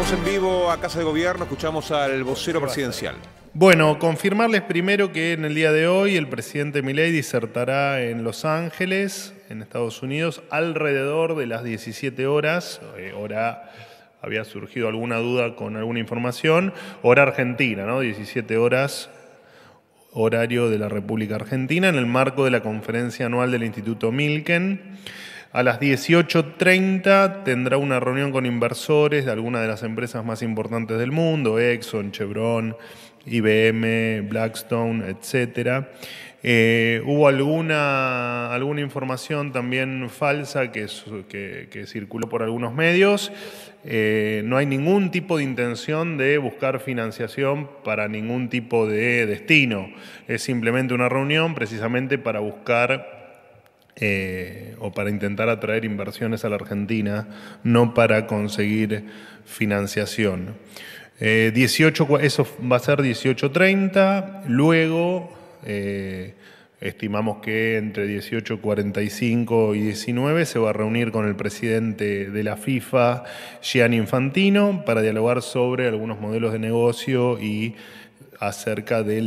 Vamos en vivo a Casa de Gobierno, escuchamos al vocero presidencial. Bueno, confirmarles primero que en el día de hoy el presidente Milei disertará en Los Ángeles, en Estados Unidos, alrededor de las 17 horas, hora, había surgido alguna duda con alguna información, hora argentina, ¿no? 17 horas, horario de la República Argentina, en el marco de la conferencia anual del Instituto Milken. A las 18:30 tendrá una reunión con inversores de algunas de las empresas más importantes del mundo, Exxon, Chevron, IBM, Blackstone, etc. Hubo alguna información también falsa que circuló por algunos medios. No hay ningún tipo de intención de buscar financiación para ningún tipo de destino. Es simplemente una reunión precisamente para buscar o para intentar atraer inversiones a la Argentina, no para conseguir financiación. Eso va a ser 18:30, luego estimamos que entre 18:45 y 19 se va a reunir con el presidente de la FIFA, Gianni Infantino, para dialogar sobre algunos modelos de negocio y acerca de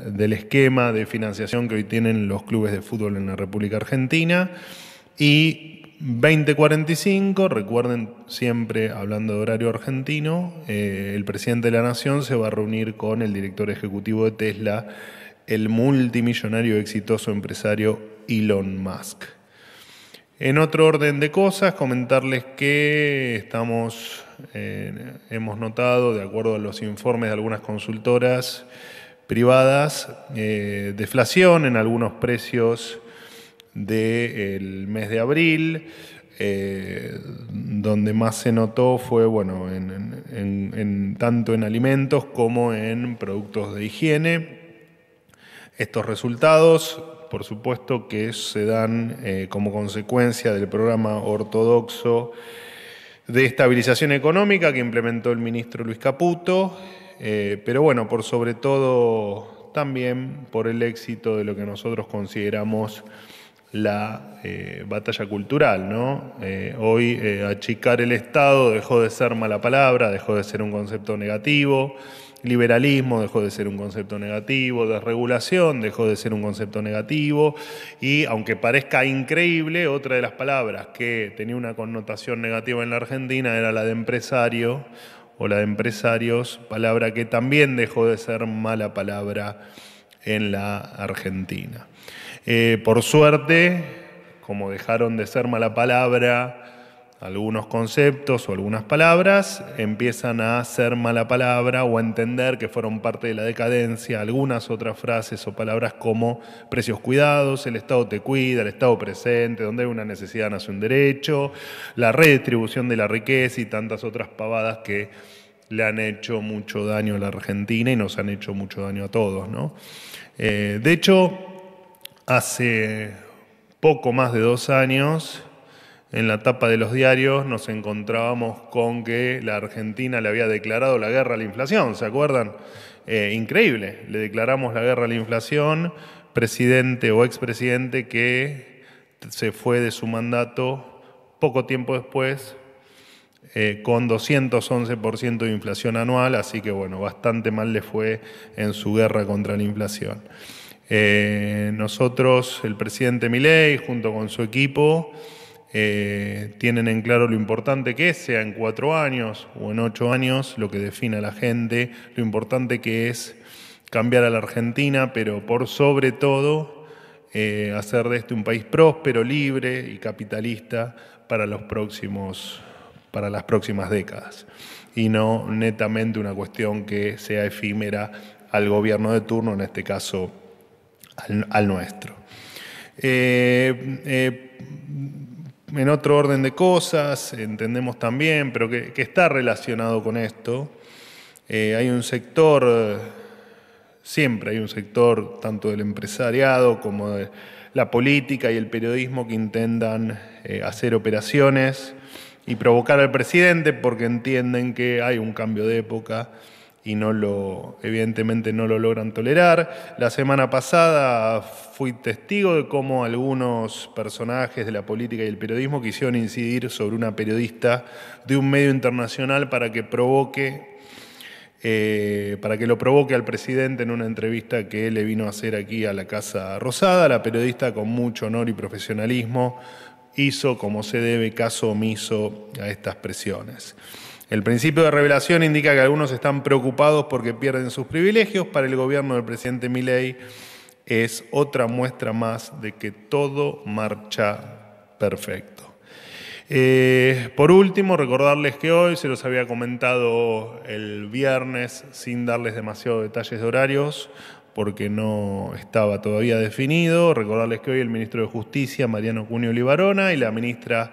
del esquema de financiación que hoy tienen los clubes de fútbol en la República Argentina. Y 20:45, recuerden, siempre hablando de horario argentino, el presidente de la Nación se va a reunir con el director ejecutivo de Tesla, el multimillonario y exitoso empresario Elon Musk. En otro orden de cosas, comentarles que hemos notado, de acuerdo a los informes de algunas consultoras privadas, deflación en algunos precios del mes de abril. Donde más se notó fue tanto en alimentos como en productos de higiene. Estos resultados, por supuesto, que se dan como consecuencia del programa ortodoxo de estabilización económica que implementó el ministro Luis Caputo, pero bueno, por sobre todo también por el éxito de lo que nosotros consideramos la batalla cultural, ¿no? Hoy achicar el Estado dejó de ser mala palabra, dejó de ser un concepto negativo. Liberalismo dejó de ser un concepto negativo, desregulación dejó de ser un concepto negativo, y aunque parezca increíble, otra de las palabras que tenía una connotación negativa en la Argentina era la de empresario o la de empresarios, palabra que también dejó de ser mala palabra en la Argentina. Por suerte, como dejaron de ser mala palabra algunos conceptos o algunas palabras, empiezan a ser mala palabra o a entender que fueron parte de la decadencia algunas otras frases o palabras como precios cuidados, el Estado te cuida, el Estado presente, donde hay una necesidad nace un derecho, la redistribución de la riqueza y tantas otras pavadas que le han hecho mucho daño a la Argentina y nos han hecho mucho daño a todos, ¿no? De hecho, hace poco más de 2 años, en la tapa de los diarios nos encontrábamos con que la Argentina le había declarado la guerra a la inflación, ¿se acuerdan? Increíble, le declaramos la guerra a la inflación, presidente o expresidente que se fue de su mandato poco tiempo después con 211% de inflación anual, así que bueno, bastante mal le fue en su guerra contra la inflación. Nosotros, el presidente Milei, junto con su equipo, tienen en claro lo importante que es, sea en 4 años o en 8 años, lo que define a la gente, lo importante que es cambiar a la Argentina, pero por sobre todo hacer de este un país próspero, libre y capitalista para las próximas décadas, y no netamente una cuestión que sea efímera al gobierno de turno, en este caso al nuestro. En otro orden de cosas, entendemos también, pero que está relacionado con esto, hay un sector, siempre hay un sector, tanto del empresariado como de la política y el periodismo, que intentan hacer operaciones y provocar al presidente porque entienden que hay un cambio de época evidentemente no lo logran tolerar. La semana pasada fui testigo de cómo algunos personajes de la política y el periodismo quisieron incidir sobre una periodista de un medio internacional para que lo provoque al presidente en una entrevista que le vino a hacer aquí a la Casa Rosada. La periodista, con mucho honor y profesionalismo, hizo, como se debe, caso omiso a estas presiones. El principio de revelación indica que algunos están preocupados porque pierden sus privilegios. Para el gobierno del presidente Milei es otra muestra más de que todo marcha perfecto. Por último, recordarles que hoy, se los había comentado el viernes sin darles demasiados detalles de horarios, porque no estaba todavía definido. Recordarles que hoy el ministro de Justicia, Mariano Cunio Libarona, y la ministra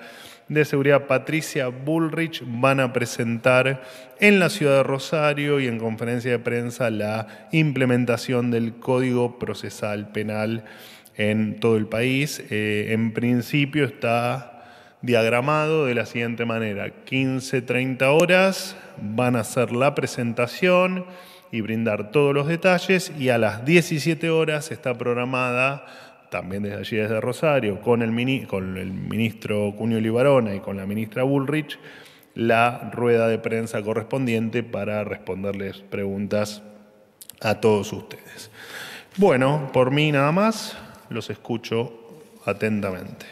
de Seguridad, Patricia Bullrich, van a presentar en la ciudad de Rosario y en conferencia de prensa la implementación del Código Procesal Penal en todo el país. En principio está diagramado de la siguiente manera: 15-30 horas van a hacer la presentación y brindar todos los detalles, y a las 17 horas está programada, también desde allí, desde Rosario, con el ministro Cunio Libarona y con la ministra Bullrich, la rueda de prensa correspondiente para responderles preguntas a todos ustedes. Bueno, por mí nada más, los escucho atentamente.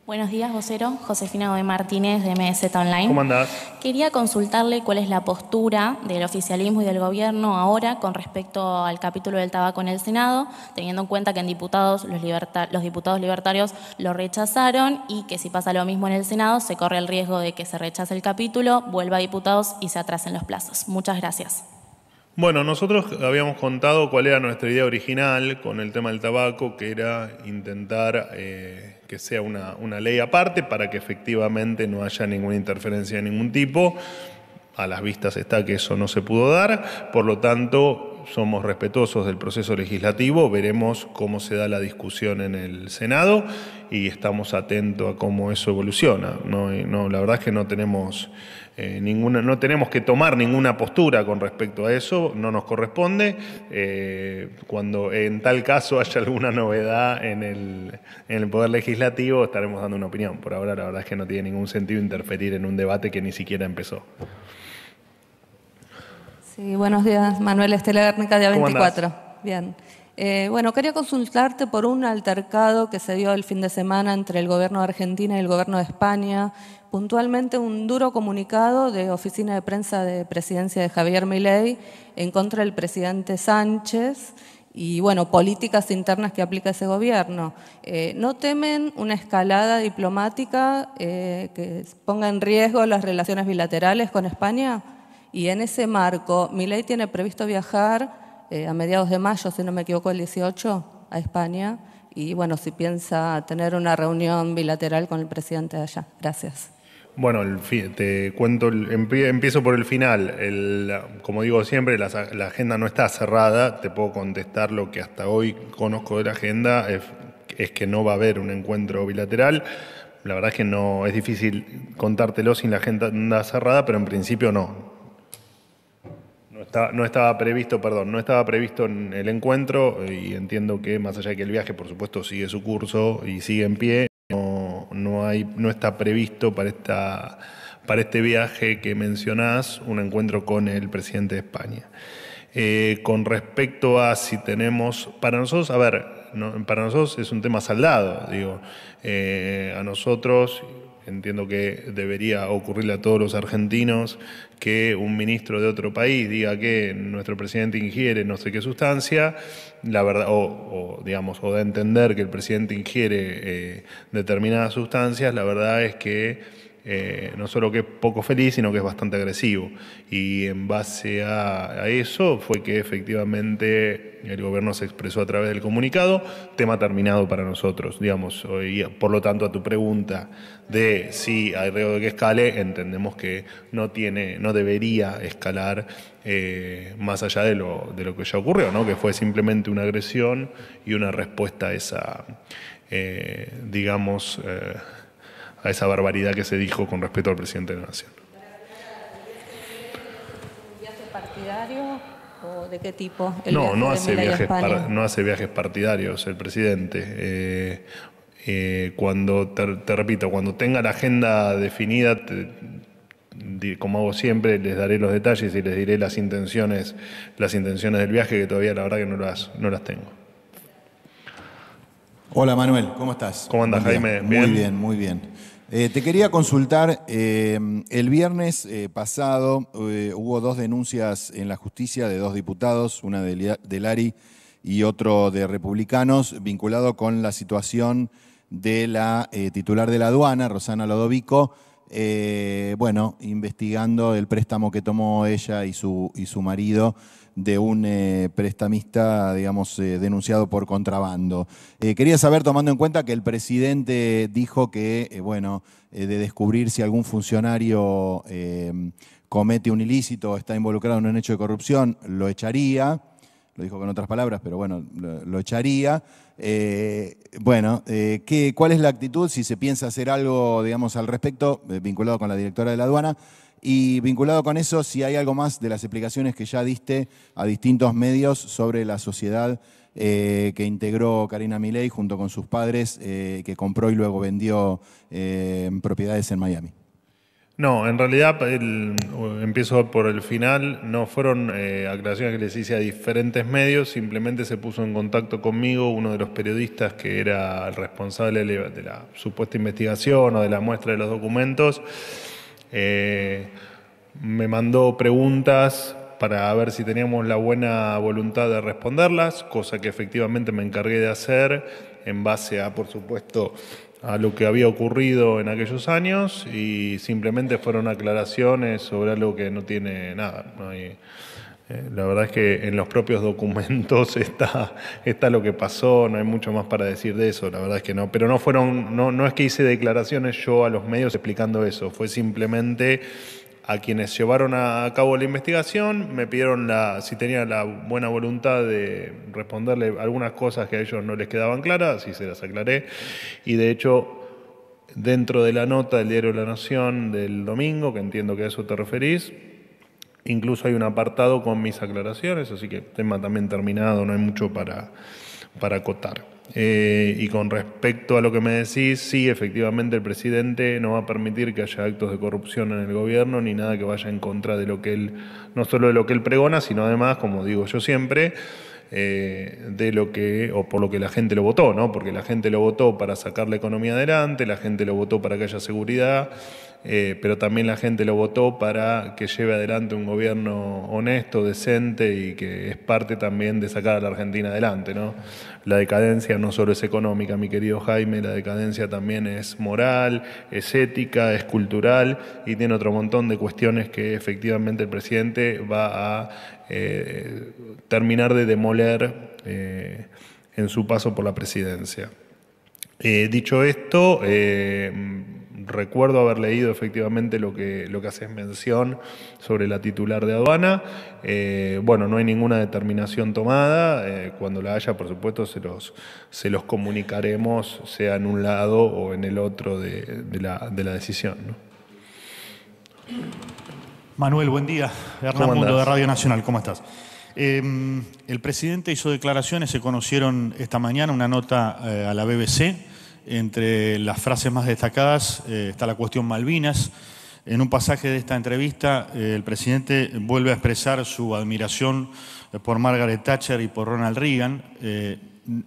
Buenos días, vocero. Josefina Godoy Martínez, de MZ Online. ¿Cómo andás? Quería consultarle cuál es la postura del oficialismo y del gobierno ahora con respecto al capítulo del tabaco en el Senado, teniendo en cuenta que en diputados los diputados libertarios lo rechazaron y que si pasa lo mismo en el Senado se corre el riesgo de que se rechace el capítulo, vuelva a diputados y se atrasen los plazos. Muchas gracias. Bueno, nosotros habíamos contado cuál era nuestra idea original con el tema del tabaco, que era intentar que sea una ley aparte para que efectivamente no haya ninguna interferencia de ningún tipo. A las vistas está que eso no se pudo dar, por lo tanto somos respetuosos del proceso legislativo, veremos cómo se da la discusión en el Senado y estamos atentos a cómo eso evoluciona. La verdad es que no tenemos no tenemos que tomar ninguna postura con respecto a eso, no nos corresponde. Cuando en tal caso haya alguna novedad en el Poder Legislativo, estaremos dando una opinión. Por ahora, la verdad es que no tiene ningún sentido interferir en un debate que ni siquiera empezó. Sí, buenos días, Manuel Estela Guernica, día 24. Bien. Bueno, quería consultarte por un altercado que se dio el fin de semana entre el gobierno de Argentina y el gobierno de España, puntualmente un duro comunicado de oficina de prensa de presidencia de Javier Milei en contra del presidente Sánchez y, bueno, políticas internas que aplica ese gobierno. ¿No temen una escalada diplomática que ponga en riesgo las relaciones bilaterales con España? Y en ese marco, Milei tiene previsto viajar a mediados de mayo, si no me equivoco, el 18, a España. Y bueno, si piensa tener una reunión bilateral con el presidente de allá. Gracias. Bueno, te cuento, empiezo por el final. Como digo siempre, la agenda no está cerrada. Te puedo contestar lo que hasta hoy conozco de la agenda, es que no va a haber un encuentro bilateral. La verdad es que no es difícil contártelo sin la agenda cerrada, pero en principio no. No estaba previsto en el encuentro, y entiendo que más allá de que el viaje, por supuesto, sigue su curso y sigue en pie, no está previsto para este viaje que mencionás un encuentro con el presidente de España. Con respecto a si tenemos, para nosotros es un tema saldado, digo, a nosotros. Entiendo que debería ocurrirle a todos los argentinos que un ministro de otro país diga que nuestro presidente ingiere no sé qué sustancia, la verdad, o da a entender que el presidente ingiere determinadas sustancias. La verdad es que no solo que es poco feliz, sino que es bastante agresivo. Y en base a eso fue que efectivamente el gobierno se expresó a través del comunicado, tema terminado para nosotros, digamos. Y por lo tanto, a tu pregunta de si hay riesgo de que escale, entendemos que no debería escalar más allá de lo que ya ocurrió, ¿no? Que fue simplemente una agresión y una respuesta a esa, a esa barbaridad que se dijo con respecto al presidente de la Nación. partidario o de qué tipo? No hace viajes partidarios el presidente. Cuando, te repito, cuando tenga la agenda definida, como hago siempre, les daré los detalles y les diré las intenciones del viaje, que todavía la verdad que no las tengo. Hola Manuel, ¿cómo estás? ¿Cómo andas, Jaime? Muy bien, muy bien. Te quería consultar, el viernes pasado hubo 2 denuncias en la justicia de 2 diputados, una de Lari y otro de Republicanos, vinculado con la situación de la titular de la aduana, Rosana Lodovico, investigando el préstamo que tomó ella y su marido de un prestamista, digamos, denunciado por contrabando. Quería saber, tomando en cuenta que el presidente dijo que, de descubrir si algún funcionario comete un ilícito o está involucrado en un hecho de corrupción, lo echaría. Lo dijo con otras palabras, pero bueno, lo echaría. ¿Cuál es la actitud? Si se piensa hacer algo, digamos, al respecto, vinculado con la directora de la aduana. Y vinculado con eso, si hay algo más de las explicaciones que ya diste a distintos medios sobre la sociedad que integró Karina Milei junto con sus padres, que compró y luego vendió propiedades en Miami. No, en realidad, empiezo por el final, no fueron aclaraciones que les hice a diferentes medios, simplemente se puso en contacto conmigo uno de los periodistas que era el responsable de la supuesta investigación o de la muestra de los documentos. Me mandó preguntas para ver si teníamos la buena voluntad de responderlas, cosa que efectivamente me encargué de hacer en base a, por supuesto, a lo que había ocurrido en aquellos años, y simplemente fueron aclaraciones sobre algo que no tiene nada. No hay, la verdad es que en los propios documentos está lo que pasó, no hay mucho más para decir de eso, la verdad es que no. Pero no es que hice declaraciones yo a los medios explicando eso, fue simplemente a quienes llevaron a cabo la investigación, me pidieron si tenía la buena voluntad de responderle algunas cosas que a ellos no les quedaban claras, así se las aclaré. Y de hecho, dentro de la nota del diario La Nación del domingo, que entiendo que a eso te referís, incluso hay un apartado con mis aclaraciones, así que tema también terminado, no hay mucho para acotar. Y con respecto a lo que me decís, sí, efectivamente el presidente no va a permitir que haya actos de corrupción en el gobierno ni nada que vaya en contra de lo que él, no solo de lo que él pregona, sino además, como digo yo siempre, de lo que, o por lo que la gente lo votó, ¿no? Porque la gente lo votó para sacar la economía adelante, la gente lo votó para que haya seguridad, pero también la gente lo votó para que lleve adelante un gobierno honesto, decente y que es parte también de sacar a la Argentina adelante, ¿no? La decadencia no solo es económica, mi querido Jaime, la decadencia también es moral, es ética, es cultural y tiene otro montón de cuestiones que efectivamente el presidente va a terminar de demoler en su paso por la presidencia. Dicho esto, recuerdo haber leído efectivamente lo que haces mención sobre la titular de aduana. No hay ninguna determinación tomada. Cuando la haya, por supuesto, se los comunicaremos, sea en un lado o en el otro de la decisión, ¿no? Manuel, buen día. Hernán Mundo, de Radio Nacional, ¿cómo estás? El presidente hizo declaraciones, se conocieron esta mañana, una nota a la BBC. Entre las frases más destacadas está la cuestión Malvinas. En un pasaje de esta entrevista, el presidente vuelve a expresar su admiración por Margaret Thatcher y por Ronald Reagan.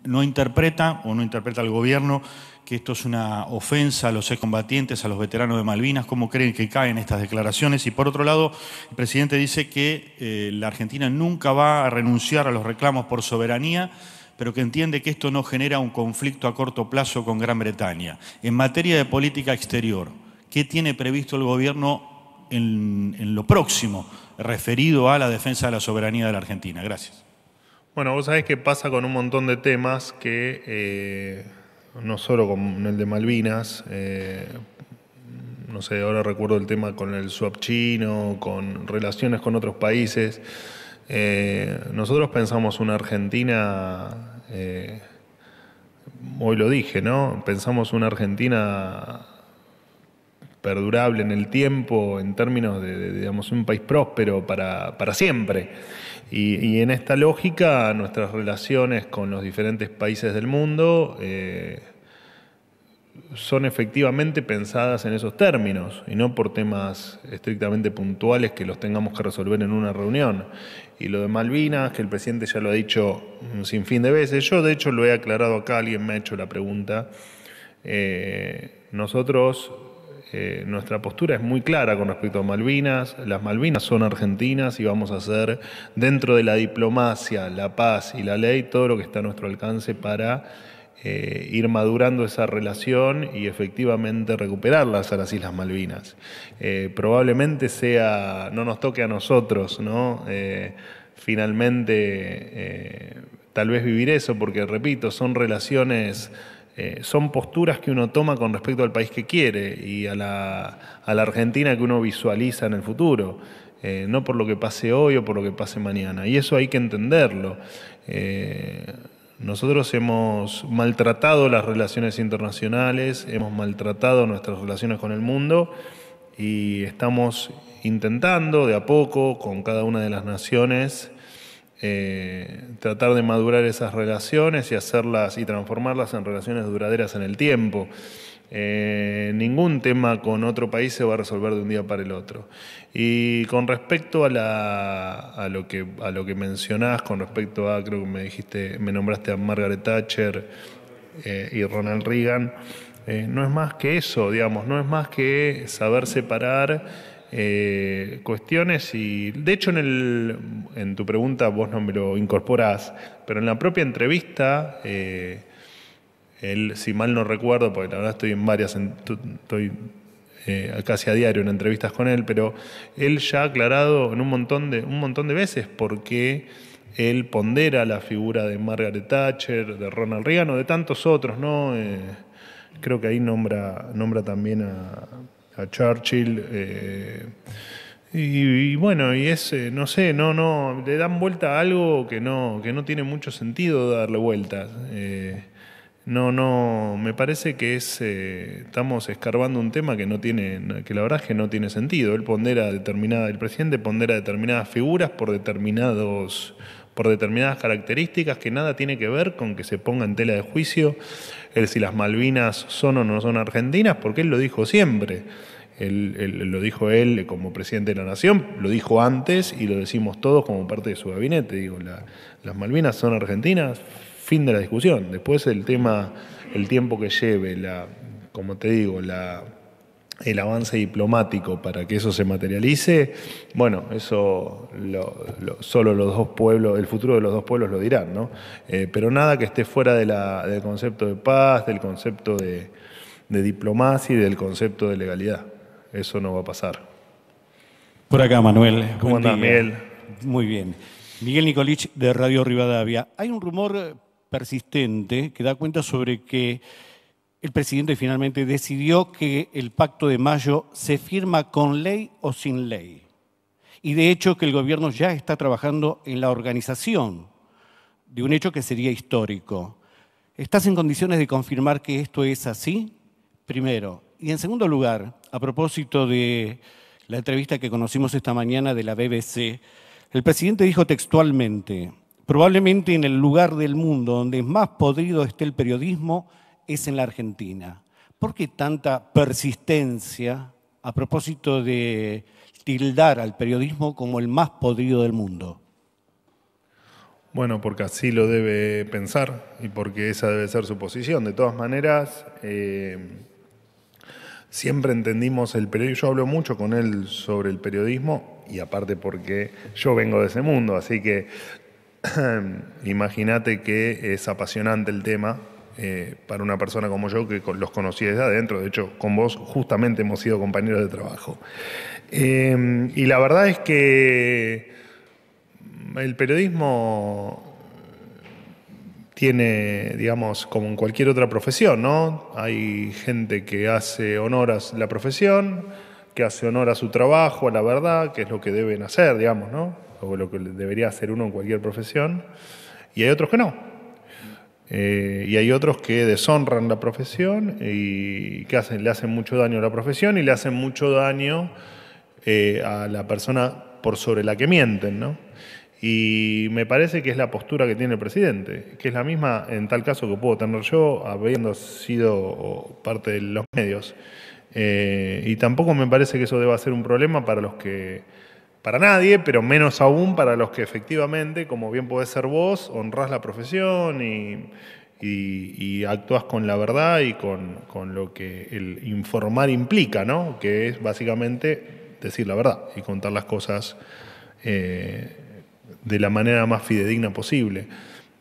No interpreta el gobierno que esto es una ofensa a los excombatientes, a los veteranos de Malvinas. ¿Cómo creen que caen estas declaraciones? Y por otro lado, el presidente dice que la Argentina nunca va a renunciar a los reclamos por soberanía, pero que entiende que esto no genera un conflicto a corto plazo con Gran Bretaña. En materia de política exterior, ¿qué tiene previsto el gobierno en lo próximo referido a la defensa de la soberanía de la Argentina? Gracias. Bueno, vos sabés que pasa con un montón de temas que, no solo con el de Malvinas, no sé, ahora recuerdo el tema con el swap chino, con relaciones con otros países. Nosotros pensamos una Argentina, hoy lo dije, ¿no? Pensamos una Argentina perdurable en el tiempo en términos de digamos, un país próspero para siempre. Y en esta lógica, nuestras relaciones con los diferentes países del mundo son efectivamente pensadas en esos términos y no por temas estrictamente puntuales que los tengamos que resolver en una reunión. Y lo de Malvinas, que el presidente ya lo ha dicho un sinfín de veces, yo de hecho lo he aclarado acá, alguien me ha hecho la pregunta. Nosotros, nuestra postura es muy clara con respecto a Malvinas. Las Malvinas son argentinas y vamos a hacer dentro de la diplomacia, la paz y la ley todo lo que está a nuestro alcance para ir madurando esa relación y efectivamente recuperarlas a las Islas Malvinas. Probablemente no nos toque a nosotros, ¿no? Finalmente, tal vez vivir eso, porque repito, son relaciones, son posturas que uno toma con respecto al país que quiere y a la Argentina que uno visualiza en el futuro. No por lo que pase hoy o por lo que pase mañana. Y eso hay que entenderlo. Nosotros hemos maltratado las relaciones internacionales, hemos maltratado nuestras relaciones con el mundo y estamos intentando de a poco con cada una de las naciones tratar de madurar esas relaciones y hacerlas y transformarlas en relaciones duraderas en el tiempo. Ningún tema con otro país se va a resolver de un día para el otro. Y con respecto a lo que mencionás, con respecto a, creo que me nombraste a Margaret Thatcher y Ronald Reagan, no es más que eso, digamos, no es más que saber separar cuestiones y, de hecho, en tu pregunta vos no me lo incorporás, pero en la propia entrevista, él, si mal no recuerdo, porque la verdad estoy en varias, estoy casi a diario en entrevistas con él, pero él ya ha aclarado en un montón de veces por qué él pondera la figura de Margaret Thatcher, de Ronald Reagan o de tantos otros, ¿no? Creo que ahí nombra también a Churchill. Y bueno, y no sé, no, le dan vuelta a algo que no tiene mucho sentido darle vueltas. No, me parece que estamos escarbando un tema que la verdad es que no tiene sentido. El presidente pondera determinadas figuras por determinadas características que nada tiene que ver con que se ponga en tela de juicio si las Malvinas son o no son argentinas, porque él lo dijo siempre. Lo dijo él como presidente de la Nación, lo dijo antes y lo decimos todos como parte de su gabinete. Digo, las Malvinas son argentinas. Fin de la discusión. Después el tiempo que lleve, como te digo, el avance diplomático para que eso se materialice, bueno, eso solo los dos pueblos, el futuro de los dos pueblos lo dirán, ¿no? Pero nada que esté fuera del concepto de paz, del concepto de diplomacia y del concepto de legalidad. Eso no va a pasar. Por acá, Manuel. ¿Cómo andás, Miguel? Muy bien. Miguel Nicolich, de Radio Rivadavia. Hay un rumor persistente que da cuenta sobre que el presidente finalmente decidió que el Pacto de Mayo se firma con ley o sin ley. Y de hecho que el gobierno ya está trabajando en la organización de un hecho que sería histórico. ¿Estás en condiciones de confirmar que esto es así? Primero. Y en segundo lugar, a propósito de la entrevista que conocimos esta mañana de la BBC, el presidente dijo textualmente: probablemente en el lugar del mundo donde más podrido esté el periodismo es en la Argentina. ¿Por qué tanta persistencia a propósito de tildar al periodismo como el más podrido del mundo? Bueno, porque así lo debe pensar y porque esa debe ser su posición. De todas maneras, siempre entendimos el periodismo. Yo hablo mucho con él sobre el periodismo y aparte porque yo vengo de ese mundo, así que imagínate que es apasionante el tema para una persona como yo que los conocí desde adentro. De hecho, con vos justamente hemos sido compañeros de trabajo. Y la verdad es que el periodismo tiene, digamos, como en cualquier otra profesión, ¿no? Hay gente que hace honor a la profesión, que hace honor a su trabajo, a la verdad, que es lo que deben hacer, digamos, ¿no? O lo que debería hacer uno en cualquier profesión, y hay otros que no. Y hay otros que deshonran la profesión y que le hacen mucho daño a la profesión y le hacen mucho daño a la persona por sobre la que mienten, ¿no? Y me parece que es la postura que tiene el presidente, que es la misma en tal caso que puedo tener yo, habiendo sido parte de los medios. Y tampoco me parece que eso deba ser un problema para nadie, pero menos aún para los que efectivamente, como bien podés ser vos, honrás la profesión y actuás con la verdad y con lo que el informar implica, ¿no? Que es básicamente decir la verdad y contar las cosas de la manera más fidedigna posible.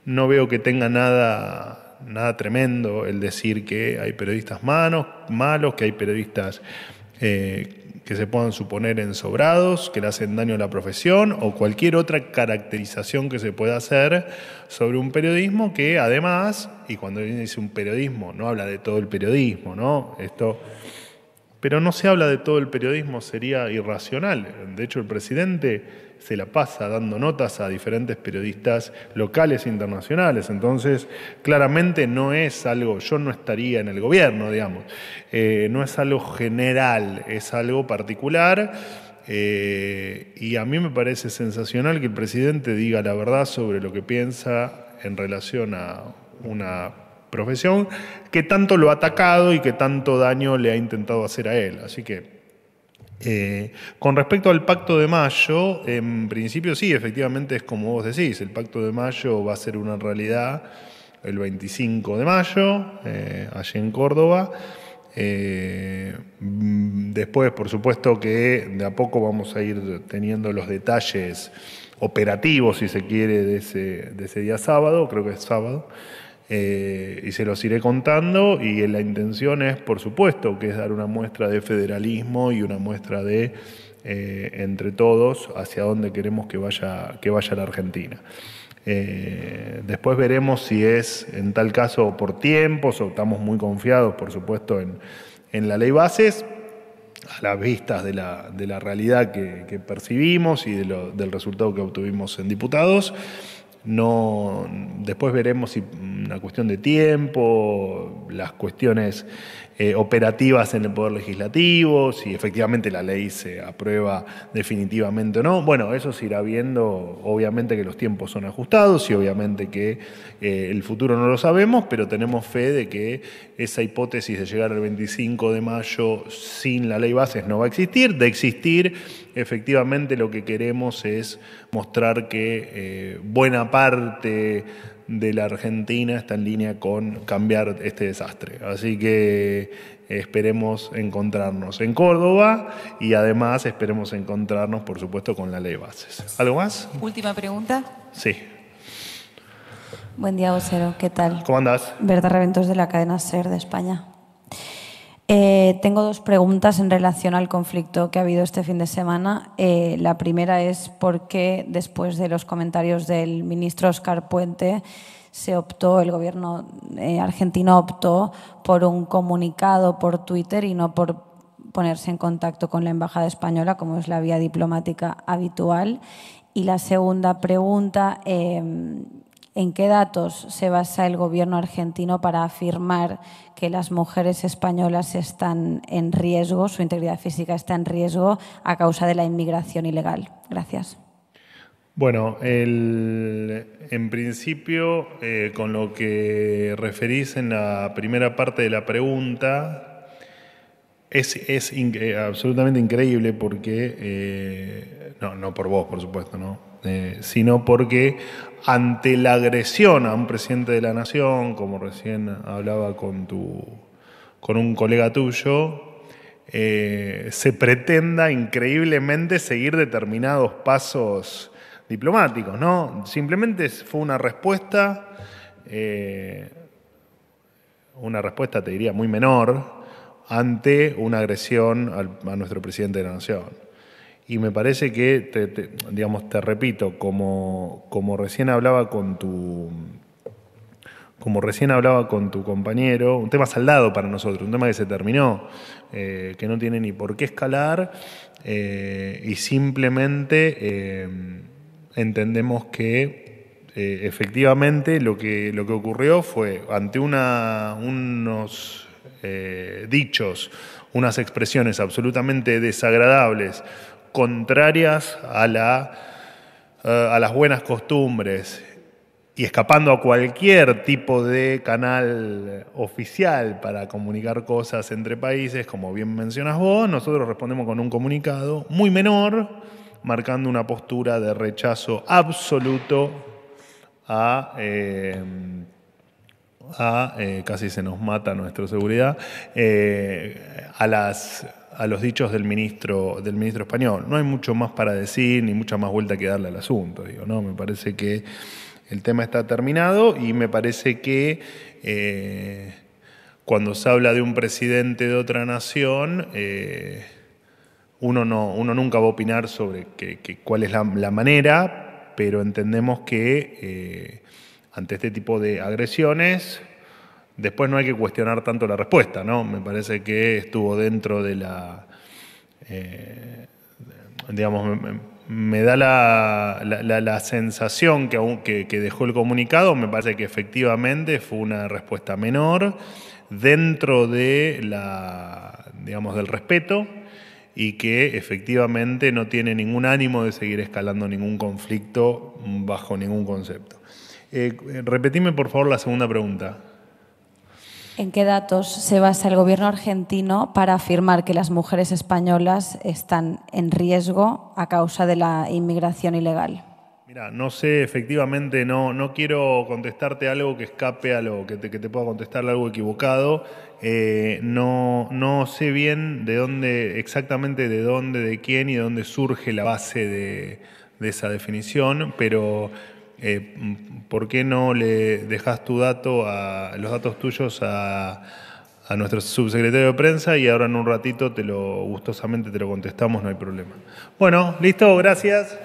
No veo que tenga nada tremendo el decir que hay periodistas malos, que hay periodistas que se puedan suponer ensobrados, que le hacen daño a la profesión o cualquier otra caracterización que se pueda hacer sobre un periodismo que además, y cuando dice un periodismo, no habla de todo el periodismo, ¿no? Pero no se habla de todo el periodismo, sería irracional. De hecho, el presidente se la pasa dando notas a diferentes periodistas locales e internacionales. Entonces, claramente no es algo, yo no estaría en el gobierno, digamos. No es algo general, es algo particular. Y a mí me parece sensacional que el presidente diga la verdad sobre lo que piensa en relación a una profesión que tanto lo ha atacado y que tanto daño le ha intentado hacer a él. Así que, con respecto al Pacto de Mayo, en principio sí, efectivamente es como vos decís, el Pacto de Mayo va a ser una realidad el 25 de mayo, allí en Córdoba. Después, por supuesto que de a poco vamos a ir teniendo los detalles operativos, si se quiere, de ese día sábado, creo que es sábado. Y se los iré contando y la intención es, por supuesto, que es dar una muestra de federalismo y una muestra de, entre todos, hacia dónde queremos que vaya la Argentina. Después veremos si es, en tal caso, por tiempos o estamos muy confiados, por supuesto, en la ley bases, a las vistas de la realidad que percibimos y del resultado que obtuvimos en diputados. No, después veremos si una cuestión de tiempo, las cuestiones operativas en el Poder Legislativo, si efectivamente la ley se aprueba definitivamente o no. Bueno, eso se irá viendo, obviamente que los tiempos son ajustados y obviamente que el futuro no lo sabemos, pero tenemos fe de que esa hipótesis de llegar al 25 de mayo sin la ley bases no va a existir. De existir, efectivamente lo que queremos es mostrar que buena parte de la Argentina está en línea con cambiar este desastre. Así que esperemos encontrarnos en Córdoba y además esperemos encontrarnos, por supuesto, con la ley bases. ¿Algo más? Última pregunta. Sí. Buen día, vocero. ¿Qué tal? ¿Cómo andás? Berta Reventos, de la cadena SER de España. Tengo dos preguntas en relación al conflicto que ha habido este fin de semana. La primera es por qué, después de los comentarios del ministro Óscar Puente, el gobierno argentino optó por un comunicado por Twitter y no por ponerse en contacto con la embajada española, como es la vía diplomática habitual. Y la segunda pregunta, ¿en qué datos se basa el gobierno argentino para afirmar que las mujeres españolas están en riesgo, su integridad física está en riesgo a causa de la inmigración ilegal? Gracias. Bueno, en principio, con lo que referís en la primera parte de la pregunta, es absolutamente increíble porque, no por vos, por supuesto, ¿no? Sino porque ante la agresión a un presidente de la nación, como recién hablaba con un colega tuyo, se pretenda increíblemente seguir determinados pasos diplomáticos, ¿no? Simplemente fue una respuesta, te diría, muy menor ante una agresión a nuestro presidente de la nación. Y me parece que, te repito, como recién hablaba con tu compañero, un tema saldado para nosotros, un tema que se terminó, que no tiene ni por qué escalar, y simplemente entendemos que efectivamente lo que ocurrió fue ante unos dichos, unas expresiones absolutamente desagradables, contrarias a las buenas costumbres y escapando a cualquier tipo de canal oficial para comunicar cosas entre países, como bien mencionas vos, nosotros respondemos con un comunicado muy menor, marcando una postura de rechazo absoluto casi se nos mata nuestra seguridad, a los dichos del ministro español. No hay mucho más para decir, ni mucha más vuelta que darle al asunto, ¿no? Me parece que el tema está terminado y me parece que cuando se habla de un presidente de otra nación, uno nunca va a opinar sobre cuál es la manera, pero entendemos que ante este tipo de agresiones, después no hay que cuestionar tanto la respuesta, ¿no? Me parece que estuvo dentro de la... digamos, me da la sensación que dejó el comunicado, me parece que efectivamente fue una respuesta menor dentro de del respeto y que efectivamente no tiene ningún ánimo de seguir escalando ningún conflicto bajo ningún concepto. Repetime por favor la segunda pregunta. ¿En qué datos se basa el gobierno argentino para afirmar que las mujeres españolas están en riesgo a causa de la inmigración ilegal? Mira, no sé, efectivamente no quiero contestarte algo que escape a lo que te pueda contestar algo equivocado. No sé bien exactamente de dónde, de quién y de dónde surge la base de esa definición, pero ¿por qué no le dejas los datos tuyos a nuestro subsecretario de prensa y ahora en un ratito gustosamente te lo contestamos, no hay problema? Bueno, listo, gracias.